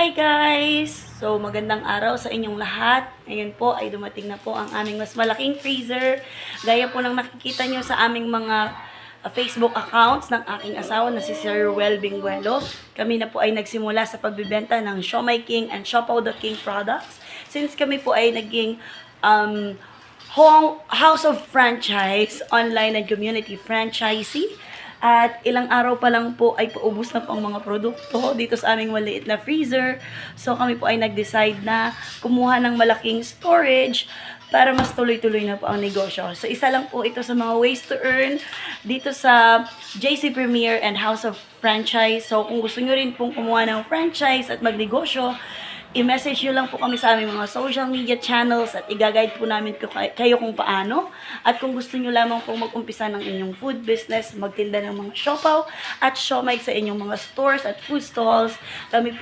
Hi guys! So magandang araw sa inyong lahat. Ngayon po ay dumating na po ang aming mas malaking freezer. Gaya po ng nakikita nyo sa aming mga Facebook accounts ng aking asawa na si Sir Ruel Binguelo. Kami na po ay nagsimula sa pagbibenta ng Siomai King and Siopaw the King products. Since kami po ay naging House of Franchise, online and community franchisee. At ilang araw pa lang po ay paubos na po ang mga produkto dito sa aming maliit na freezer. So kami po ay nag-decide na kumuha ng malaking storage para mas tuloy-tuloy na po ang negosyo. So isa lang po ito sa mga ways to earn dito sa JC Premier and House of Franchise. So kung gusto nyo rin pong kumuha ng franchise at magnegosyo, i-message nyo lang po kami sa aming mga social media channels at i-guide po namin kayo kung paano. At kung gusto nyo lamang po mag-umpisa ng inyong food business, magtinda ng mga siopaw at siomai sa inyong mga stores at food stalls, kami po